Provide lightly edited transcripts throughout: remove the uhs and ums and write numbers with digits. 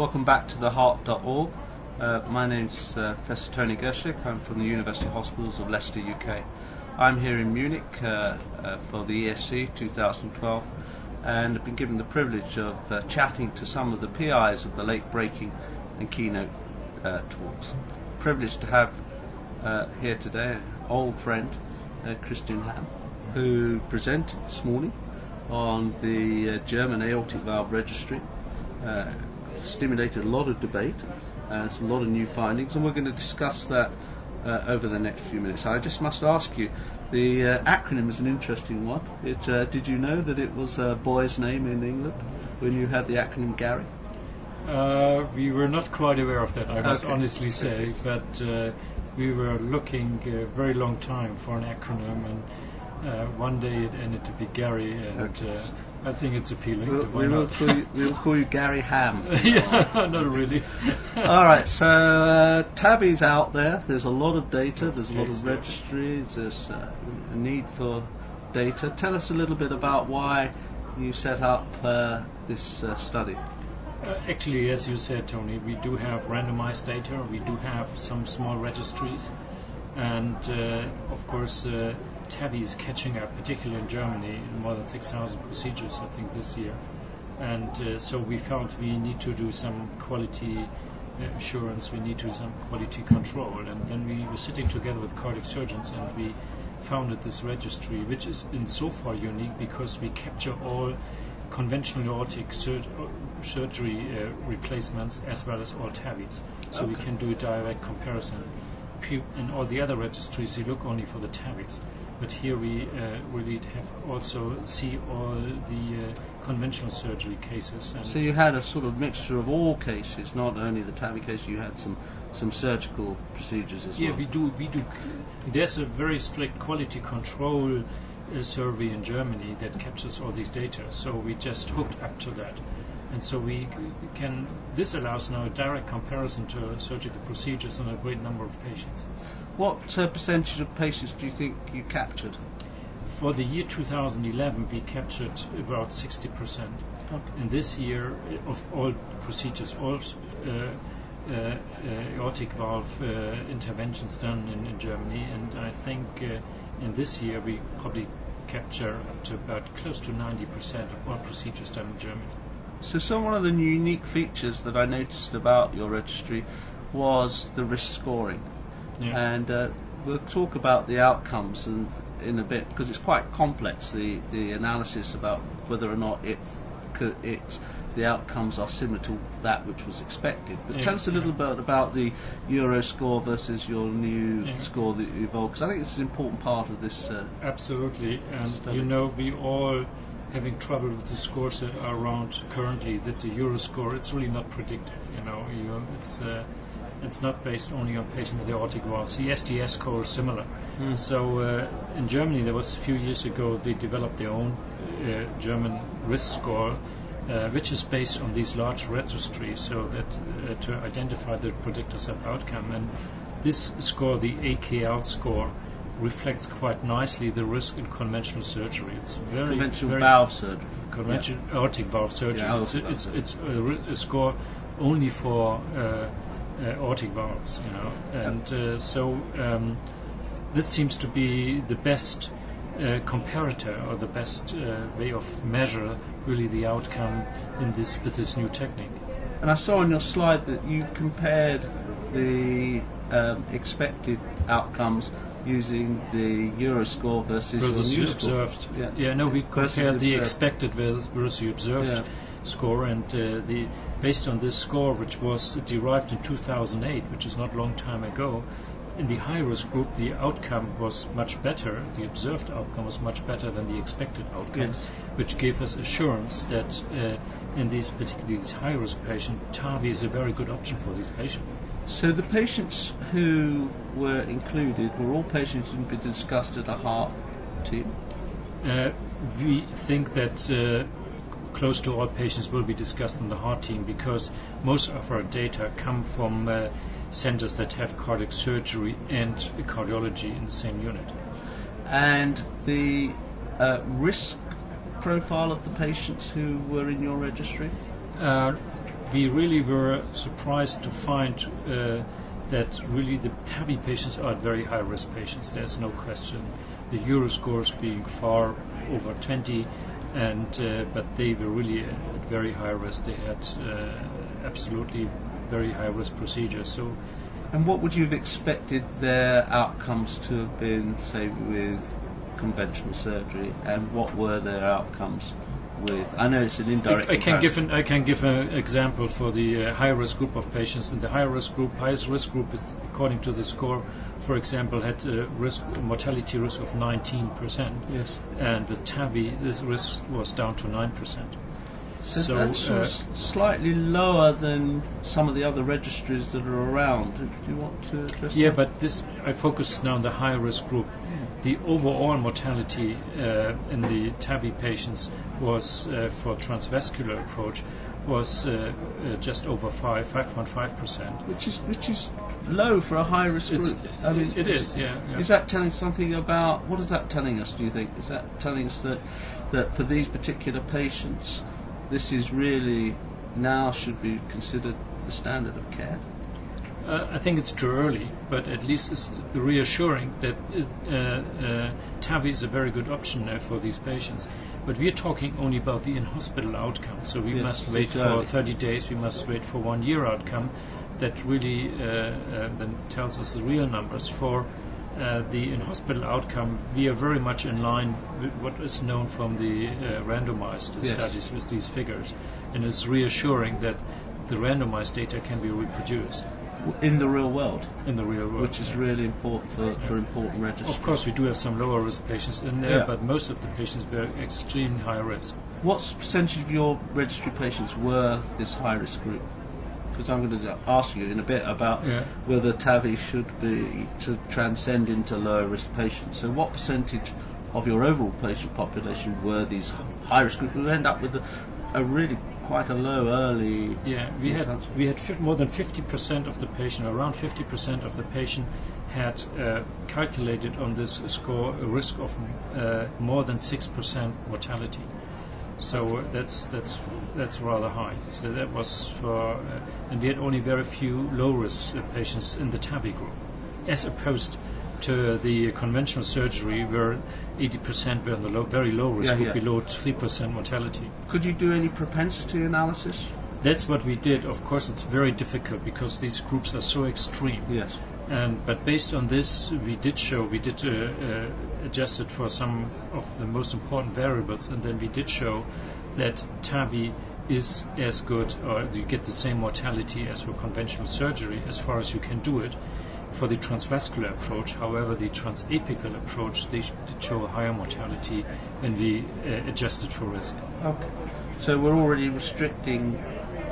Welcome back to theheart.org. My name's Professor Tony Gershlick. I'm from the University Hospitals of Leicester, UK. I'm here in Munich for the ESC 2012, and I've been given the privilege of chatting to some of the PIs of the late-breaking and keynote talks. Privileged to have here today an old friend, Hamm, who presented this morning on the German Aortic Valve Registry. Stimulated a lot of debate and a lot of new findings, and we're going to discuss that over the next few minutes. I just must ask you, the acronym is an interesting one. Did you know that it was a boy's name in England when you had the acronym Gary? We were not quite aware of that, I must honestly say, but we were looking a very long time for an acronym, and one day it ended to be Gary, and I think it's appealing. We will call you Gary Hamm. Yeah, not really. All right, so TAVI's out there. There's a lot of data. There's a lot of registries. There's a need for data. Tell us a little bit about why you set up this study. Actually, as you said, Tony, we do have randomized data. We do have some small registries. And of course, TAVI is catching up, particularly in Germany, more than 6,000 procedures, I think, this year. And so we felt we need to do some quality assurance, we need to do some quality control. And then we were sitting together with cardiac surgeons, and we founded this registry, which is in so far unique because we capture all conventional aortic surgery replacements as well as all TAVIs. So we can do a direct comparison. In all the other registries, you look only for the TAVIs, but here we really have also see all the conventional surgery cases. And so you had a sort of mixture of all cases, not only the TAVI case. You had some surgical procedures as well. Yeah, we do. There's a very strict quality control survey in Germany that captures all these data. So we just hooked up to that. And so we can. This allows now a direct comparison to surgical procedures on a great number of patients. What percentage of patients do you think you captured? For the year 2011, we captured about 60%. Okay. And this year, of all procedures, all aortic valve interventions done in Germany, and I think in this year we probably capture up to about close to 90% of all procedures done in Germany. So one of the unique features that I noticed about your registry was the risk scoring. Yeah. And we'll talk about the outcomes in a bit, because it's quite complex, the analysis about whether or not the outcomes are similar to that which was expected. But tell us a little bit about the Euro score versus your new score that you evolved, because I think it's an important part of this absolutely, and study. You know, we all having trouble with the scores that are around currently. That the Euro score, it's really not predictive. It's not based only on patients with aortic valves. The STS score is similar. So in Germany, there was a few years ago, they developed their own German risk score, which is based on these large registries, so that to identify the predictors of outcome. And this score, the AKL score, reflects quite nicely the risk in conventional surgery. It's very conventional valve surgery. Conventional aortic valve surgery. Yeah, it's a score only for aortic valves, and so this seems to be the best comparator, or the best way of measure really the outcome with this new technique. And I saw on your slide that you compared the expected outcomes using the Euro score versus your new observed. Score. We compared the expected versus the observed score, and based on this score, which was derived in 2008, which is not a long time ago, in the high-risk group, the outcome was much better. The observed outcome was much better than the expected outcome, which gave us assurance that in particularly these high-risk patients, TAVI is a very good option for these patients. So the patients who were included were all patients who had been discussed at a heart team? We think that close to all patients will be discussed in the heart team, because most of our data come from centers that have cardiac surgery and cardiology in the same unit. And the risk profile of the patients who were in your registry? we really were surprised to find that really the TAVI patients are very high-risk patients. There's no question. The Euro scores being far over 20, but they were really at very high risk. They had absolutely very high-risk procedures. So. And what would you have expected their outcomes to have been, say, with conventional surgery, and what were their outcomes with? I know it's an indirect. I can give an example for the high-risk group of patients. In the highest risk group, is, according to the score, for example, had a mortality risk of 19%. Yes. And with TAVI, this risk was down to 9%. So that's slightly lower than some of the other registries that are around. Do you want to address that? Yeah, but I focus now on the high-risk group. The overall mortality in the TAVI patients was, for transvascular approach, was just over 5.5%. Which is low for a high-risk group. I mean, it is. Yeah. Is that telling something about, what is that telling us, do you think? Is that telling us that for these particular patients, this is really now should be considered the standard of care? I think it's too early, but at least it's reassuring that TAVI is a very good option for these patients. But we're talking only about the in-hospital outcome, so we must wait for 30 days, we must wait for 1 year outcome. That really then tells us the real numbers. For the in-hospital outcome, we are very much in line with what is known from the randomized studies with these figures, and it's reassuring that the randomized data can be reproduced. In the real world? In the real world. Which is really important for important registries. Of course, we do have some lower risk patients in there, but most of the patients were extremely high risk. What percentage of your registry patients were this high risk group? Because I'm going to ask you in a bit about whether TAVI should be to transcend into lower risk patients. So what percentage of your overall patient population were these high risk groups who end up with a really quite a low early? Yeah, we had more than 50% of the patient, around 50% of the patient had calculated on this score a risk of more than 6% mortality. So that's rather high. So that was for, and we had only very few low risk patients in the TAVI group, as opposed to the conventional surgery where 80% were in the very low risk group, below 3% mortality. Could you do any propensity analysis? That's what we did. Of course, it's very difficult because these groups are so extreme. Yes. But based on this, we did adjust it for some of the most important variables, and then we did show that TAVI is as good, or you get the same mortality as for conventional surgery as far as you can do it. For the transvascular approach, however, the transapical approach, they did show a higher mortality when we adjusted for risk. Okay. So we're already restricting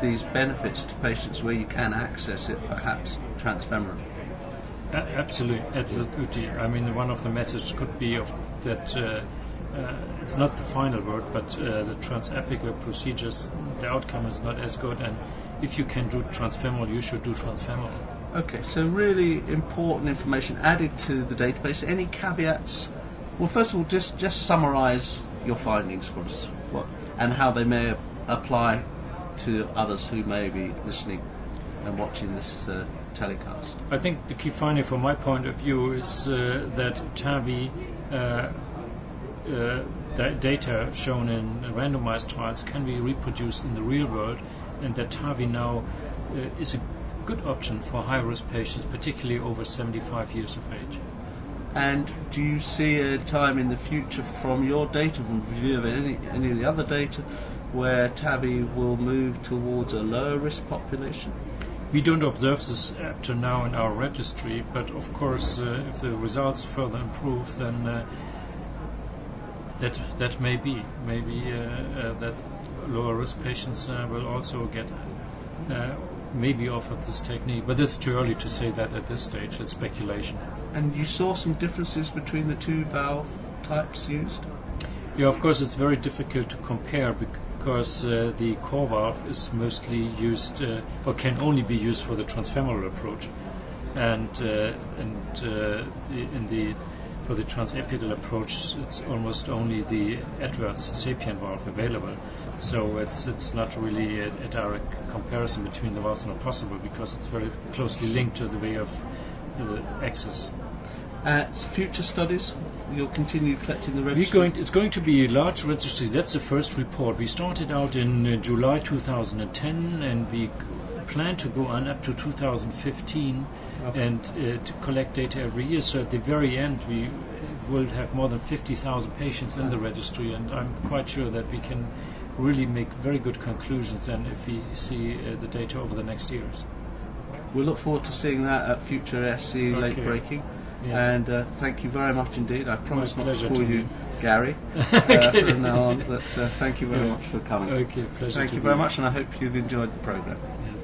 these benefits to patients where you can access it, perhaps transfemorally. Absolutely. I mean, one of the messages could be that it's not the final word, but the transapical procedures, the outcome is not as good, and if you can do transfemoral, you should do transfemoral. Okay, so really important information added to the database. Any caveats? Well, first of all, just summarise your findings for us, and how they may apply to others who may be listening and watching this telecast. I think the key finding from my point of view is that TAVI data shown in randomized trials can be reproduced in the real world, and that TAVI now is a good option for high-risk patients, particularly over 75 years of age. And do you see a time in the future from your data, from review of any of the other data, where TAVI will move towards a lower risk population? We don't observe this up to now in our registry, but of course if the results further improve, then that may be. Maybe that lower risk patients will also get maybe offered this technique, but it's too early to say that at this stage. It's speculation. And you saw some differences between the two valve types used? Yeah, of course it's very difficult to compare because the core valve is mostly used or can only be used for the transfemoral approach, and in the for the transepical approach, it's almost only the Edwards sapien valve available. So it's not really a direct comparison between the valves, not possible, because it's very closely linked to the way of the access. Future studies, you'll continue collecting the registry? It's going to be a large registry. That's the first report. We started out in July 2010, and we plan to go on up to 2015 and to collect data every year. So at the very end, we will have more than 50,000 patients in the registry, and I'm quite sure that we can really make very good conclusions then if we see the data over the next years. We'll look forward to seeing that at future SC late breaking. Yes. And thank you very much indeed. I promise not to call you Gary from now on, but thank you very much for coming. Okay, pleasure. Thank you very much, and I hope you've enjoyed the programme. Yes.